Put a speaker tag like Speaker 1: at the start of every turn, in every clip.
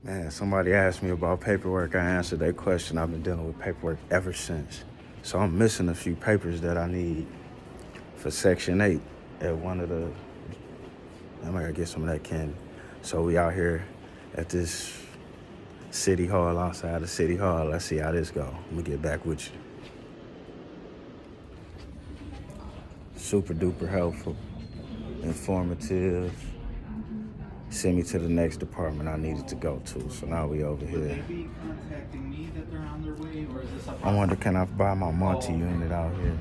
Speaker 1: Man, somebody asked me about paperwork. I answered that question. I've been dealing with paperwork ever since. So I'm missing a few papers that I need for Section 8 at one of the... I might gotta get some of that candy. So we out here at this City Hall, outside of City Hall. Let's see how this go. I'm gonna get back with you. Super duper helpful, informative. Send me to the next department I needed to go to. So now we over here.
Speaker 2: Would they be contacting me that they're on their way, or is this a...
Speaker 1: I wonder, can I buy my multi-unit out here?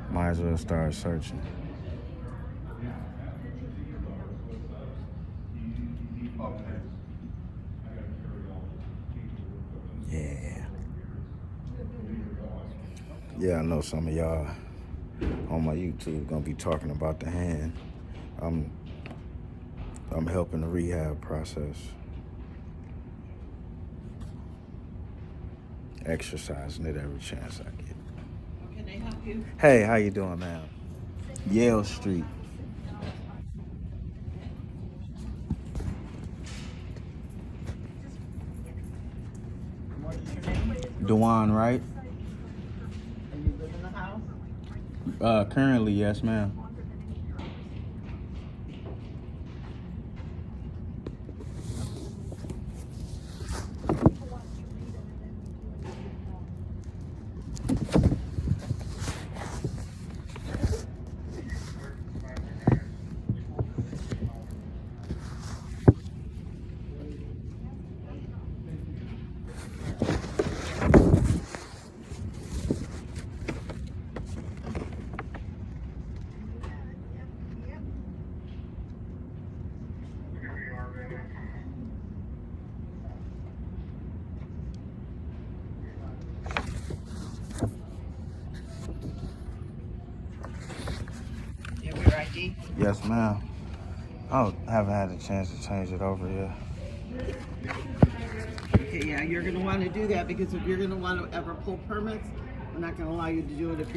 Speaker 1: Might as well start searching.
Speaker 2: Okay.
Speaker 1: Yeah. Yeah, I know some of y'all on my YouTube gonna be talking about the hand. I'm helping the rehab process. Exercising it every chance I get.
Speaker 3: Can they help you?
Speaker 1: Hey, how you doing, ma'am? Yale Street.
Speaker 3: What is your name?
Speaker 1: Dewan, right?
Speaker 3: And you live in the house?
Speaker 1: Currently, yes, ma'am.
Speaker 3: You have your ID?
Speaker 1: Yes, ma'am. I haven't had a chance to change it over yet.
Speaker 3: Okay, yeah, you're gonna want to do that because if you're gonna want to ever pull permits, we're not gonna allow you to do it if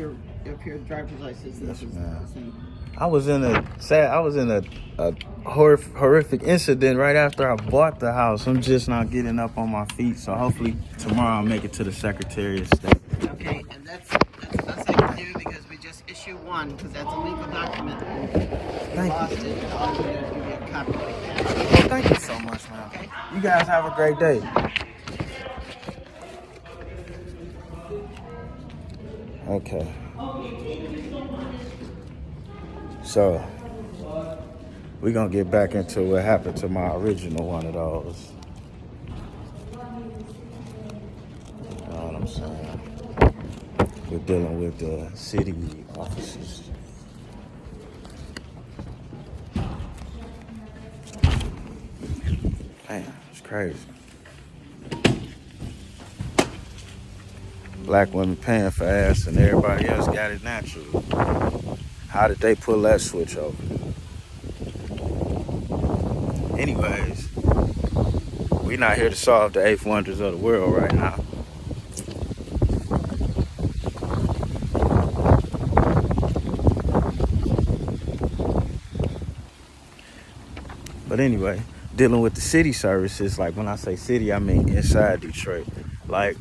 Speaker 3: your driver's license
Speaker 1: Yes,
Speaker 3: is
Speaker 1: ma'am.
Speaker 3: the same.
Speaker 1: I was in a horrific incident right after I bought the house. I'm just not getting up on my feet, so hopefully tomorrow I'll make it to the Secretary of State.
Speaker 3: Okay, and that's the best I can do because we just issue one because that's a legal document.
Speaker 1: Thank
Speaker 3: Lost
Speaker 1: you.
Speaker 3: it. All I'm gonna do is give you a copy like that.
Speaker 1: Well, thank you so much, man.
Speaker 3: Okay.
Speaker 1: You guys have a great day. Okay. So, we're going to get back into what happened to my original one of those. You know what I'm saying? We're dealing with the city offices. Man, it's crazy. Black women paying for ass and everybody else got it naturally. How did they pull that switch over? Anyways, we're not here to solve the eighth wonders of the world right now. But anyway, dealing with the city services, like when I say city, I mean inside Detroit. Like,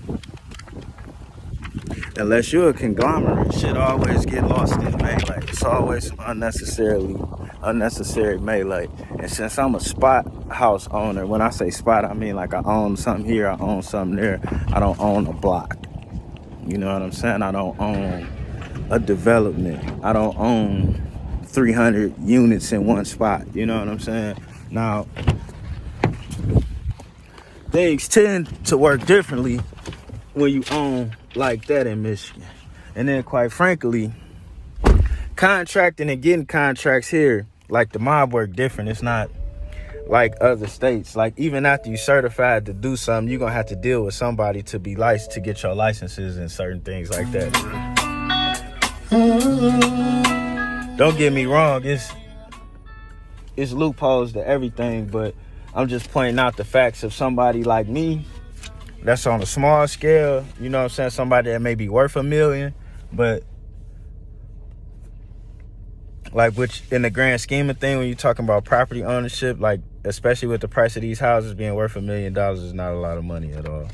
Speaker 1: unless you're a conglomerate, shit always get lost in melee. It's always some unnecessary melee. And since I'm a spot house owner, when I say spot, I mean like I own something here, I own something there. I don't own a block. You know what I'm saying? I don't own a development. I don't own 300 units in one spot. You know what I'm saying? Now, things tend to work differently when you own like that in Michigan. And then quite frankly, contracting and getting contracts here, like the mob work different. It's not like other states. Like even after you certified to do something, you're gonna have to deal with somebody to be licensed to get your licenses and certain things like that. Don't get me wrong, it's loopholes to everything, but I'm just pointing out the facts of somebody like me that's on a small scale, you know what I'm saying? Somebody that may be worth $1 million, but like, which in the grand scheme of thing, when you're talking about property ownership, like, especially with the price of these houses being worth $1 million, is not a lot of money at all.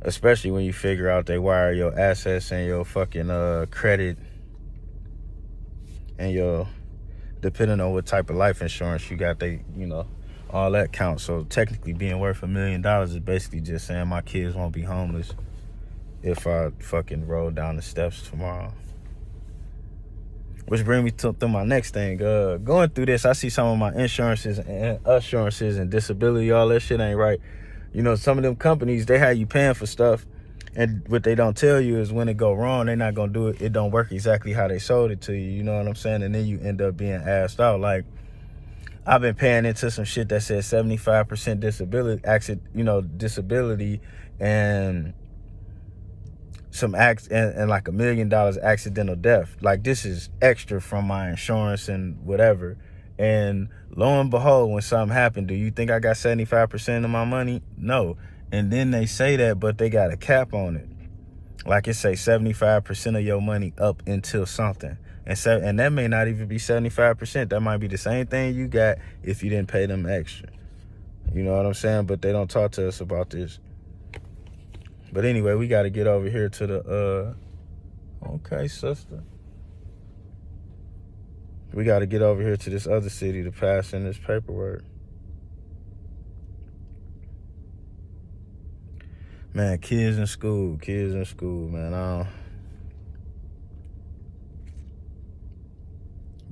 Speaker 1: Especially when you figure out they wire your assets and your fucking credit and your, depending on what type of life insurance you got, they, you know, all that counts. So technically being worth $1 million is basically just saying my kids won't be homeless if I fucking roll down the steps tomorrow. Which brings me to my next thing. Going through this, I see some of my insurances and assurances and disability, all that shit ain't right. You know, some of them companies, they have you paying for stuff, and what they don't tell you is when it go wrong, they're not gonna do it. It don't work exactly how they sold it to you. You know what I'm saying? And then you end up being asked out. Like, I've been paying into some shit that says 75% disability, and some and like $1 million accidental death. Like, this is extra from my insurance and whatever. And lo and behold, when something happened, do you think I got 75% of my money? No. And then they say that, but they got a cap on it. Like, it say 75% of your money up until something. And that may not even be 75%. That might be the same thing you got if you didn't pay them extra. You know what I'm saying? But they don't talk to us about this. But anyway, we got to get over here to the, okay, sister. We got to get over here to this other city to pass in this paperwork. Man, kids in school, man.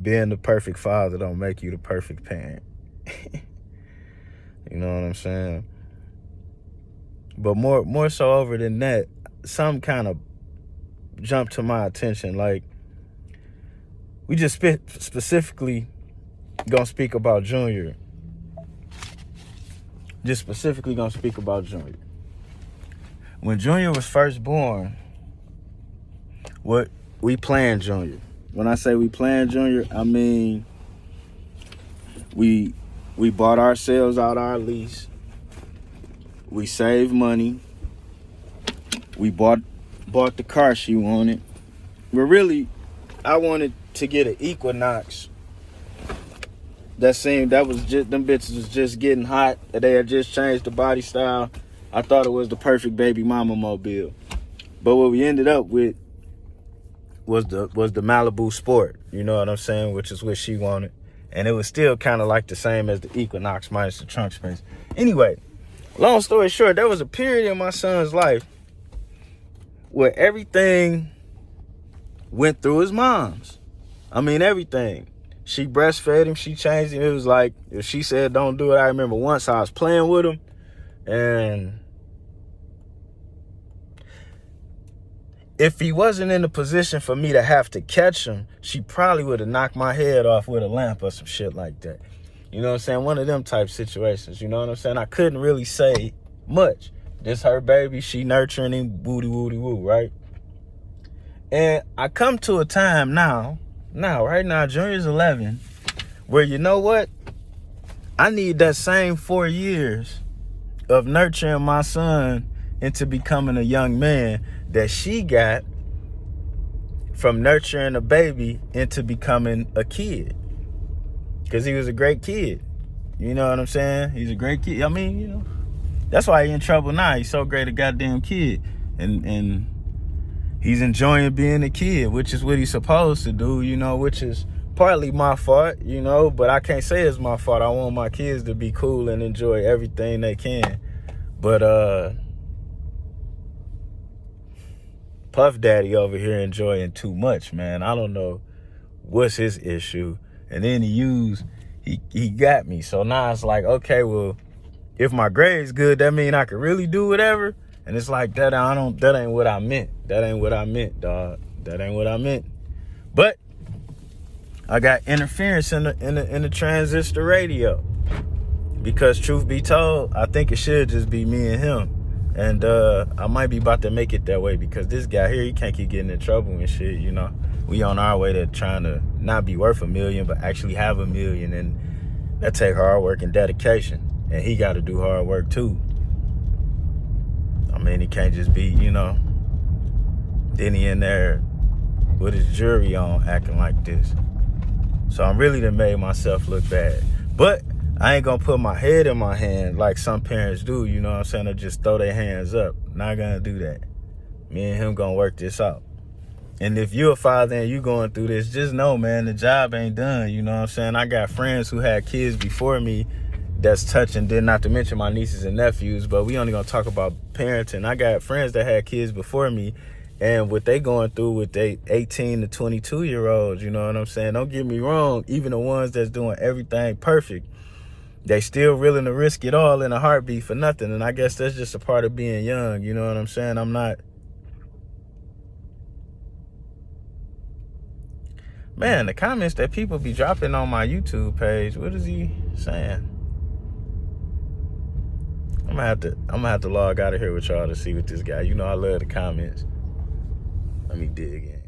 Speaker 1: Being the perfect father don't make you the perfect parent. You know what I'm saying? But more so over than that, some kind of jumped to my attention. Like, we just specifically gonna speak about Junior. Just specifically gonna speak about Junior. When Junior was first born, we planned Junior. When I say we planned Junior, I mean we bought ourselves out our lease. We saved money. We bought the car she wanted. But really, I wanted to get an Equinox. That was just, them bitches was just getting hot. They had just changed the body style. I thought it was the perfect baby mama mobile. But what we ended up with was the Malibu Sport. You know what I'm saying? Which is what she wanted. And it was still kind of like the same as the Equinox minus the trunk space. Anyway, long story short, there was a period in my son's life where everything went through his mom's. I mean, everything. She breastfed him. She changed him. It was like, if she said don't do it, I remember once I was playing with him, and if he wasn't in the position for me to have to catch him, she probably would have knocked my head off with a lamp or some shit like that. You know what I'm saying? One of them type situations, you know what I'm saying? I couldn't really say much. This her baby, she nurturing him, woody woo, right? And I come to a time right now, Junior's 11, where, you know what? I need that same 4 years of nurturing my son into becoming a young man that she got from nurturing a baby into becoming a kid. Because he was a great kid. You know what I'm saying? He's a great kid. I mean, you know, that's why he's in trouble now. He's so great a goddamn kid. And he's enjoying being a kid, which is what he's supposed to do, you know, which is partly my fault, you know, but I can't say it's my fault. I want my kids to be cool and enjoy everything they can. But Puff Daddy over here enjoying too much, man. I don't know what's his issue. And then he got me. So now it's like, okay, well, if my grade's good, that mean I can really do whatever. And it's like, that ain't what I meant. That ain't what I meant, dog. That ain't what I meant. But I got interference in the transistor radio. Because truth be told, I think it should just be me and him. And I might be about to make it that way, because this guy here, he can't keep getting in trouble and shit, you know. We on our way to trying to not be worth $1 million, but actually have $1 million. And that take hard work and dedication. And he got to do hard work too. I mean, he can't just be, you know, then he in there with his jury on acting like this. So I'm really done made myself look bad. But I ain't gonna put my head in my hand like some parents do, you know what I'm saying, or just throw their hands up. Not gonna do that. Me and him gonna work this out. And if you're a father and you going through this, just know, man, the job ain't done, you know what I'm saying? I got friends who had kids before me that's touching, then not to mention my nieces and nephews, but we only gonna talk about parenting. I got friends that had kids before me, and what they going through with they 18 to 22-year-olds, you know what I'm saying? Don't get me wrong, even the ones that's doing everything perfect, they still willing to risk it all in a heartbeat for nothing. And I guess that's just a part of being young, you know what I'm saying? I'm not... Man, the comments that people be dropping on my YouTube page, what is he saying? I'm gonna have to log out of here with y'all to see what this guy. You know I love the comments. Let me dig in.